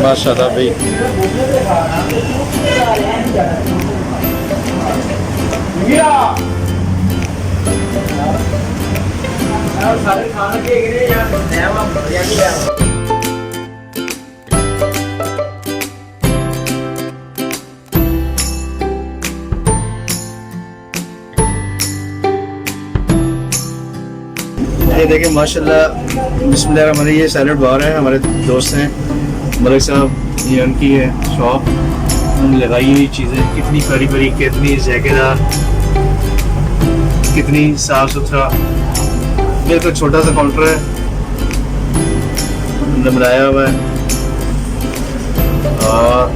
माशाल्लाह भाई। ये देखें माशाल्लाह बिस्मिल्लाह, ये सैलड बार है, हमारे दोस्त हैं मलिक साहब, ये उनकी है शॉप, उन्होंने लगाई हुई चीज़ें कितनी प्यारी प्यारी, कितनी जायकेदार, कितनी साफ़ सुथरा। बिल्कुल तो छोटा सा काउंटर है, उन्होंने बनाया हुआ है। और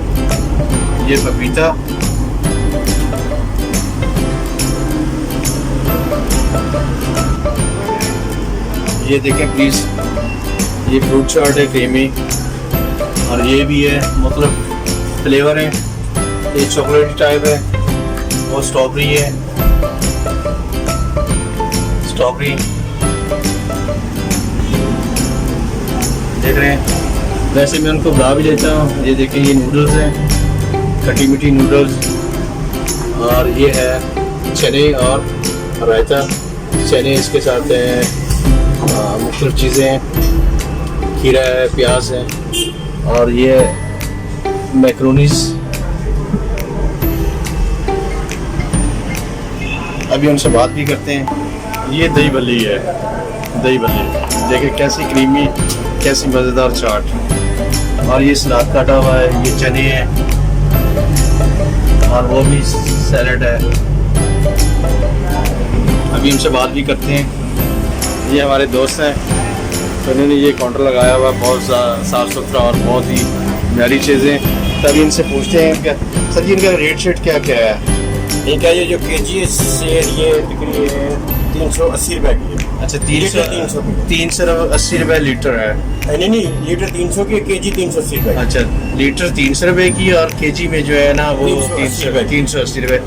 ये पपीता, ये देखें प्लीज़, ये फ्रूट चाट है क्रीमी, और ये भी है मतलब फ्लेवर है, ये चॉकलेट टाइप है, और स्ट्रॉबेरी है, स्ट्रॉबेरी देख रहे हैं। वैसे मैं उनको बुला भी लेता हूँ। ये देखें, ये नूडल्स हैं, खट्टी मीठी नूडल्स, और ये है चने और रायता। चने इसके साथ हैं, मुख्तलिफ चीज़ें हैं, खीरा है, प्याज है, और ये मैक्रोनीस। अभी उनसे बात भी करते हैं। ये दही बल्ली है, दही बल्ली देखिए कैसी क्रीमी, कैसी मज़ेदार चाट, और ये सलाद काटा हुआ है, ये चने हैं, और वो भी सैलड है। अभी उनसे बात भी करते हैं। ये हमारे दोस्त हैं, तो इन्होंने ये काउंटर लगाया हुआ, बहुत साफ़ सुथरा और बहुत ही प्यारी चीज़ें। तभी इनसे पूछते हैं कि सर जी इनका रेट शेट क्या क्या है? एक है ये जो केजी शेर, ये बिक्री है 380 रुपए की है। अच्छा, 380 रुपये लीटर है। नहीं नहीं, लीटर 300 की, केजी 380 रुपए। अच्छा, लीटर 300 रुपये की, और केजी में जो है ना वो 380 रुपये,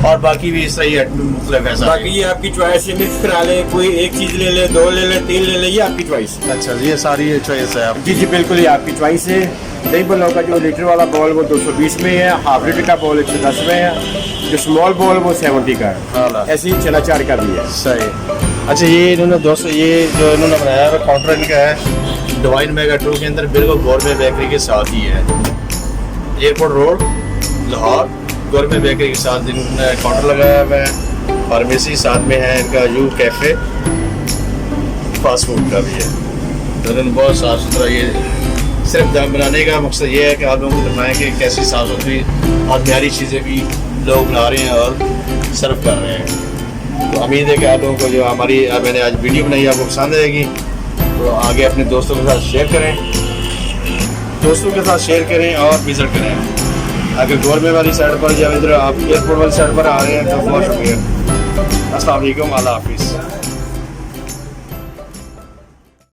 और बाकी भी सही है, मतलब ऐसा। बाकी ये आपकी चॉइस है, मिक्स करा ले, कोई एक चीज ले ले, दो ले ले, तीन ले ले, ये आपकी चॉइस है। अच्छा, ये सारी चॉइस है आप? जी जी बिल्कुल, ये आपकी चॉइस है। दही बल्लों का जो लीटर वाला बॉल वो 220 में है, हाफ लीटर का बॉल 110 में है, जो स्मॉल बॉल वो 70 का है। ऐसे ही चना चार का भी है। सही। अच्छा, ये इन्होंने दोस्तों, ये जो इन्होंने बनाया हुआ काउंटर इनका है डिवाइन मेगा 2 के अंदर, बिल्कुल गौरमेट बेकरी के साथ ही है। Airport road Lahore, gourmet bakery के साथ इन्होंने काउंटर लगाया हुआ है। फार्मेसी साथ में है इनका, यू कैफ़े फास्ट फूड का भी है। तो इन्होंने बहुत साफ़ सुथरा, ये सिर्फ दम बनाने का मकसद ये है कि आप लोगों को दिखाएँ कि कैसी साफ़ सुथरी और प्यारी चीज़ें भी लोग बना रहे हैं और सर्व कर रहे हैं। तो उम्मीद है कि आप लोगों को जो हमारी मैंने आज वीडियो बनाई आपको पसंद आएगी। तो आगे अपने दोस्तों के साथ शेयर करें, और विज़िट करें। अगर गौरमेंट वाली साइड पर या इधर आप एयरपोर्ट वाली साइड पर आ रहे हैं तो बहुत शुक्रिया। अस्सलाम वालेकुम, अल्लाह हाफिज़।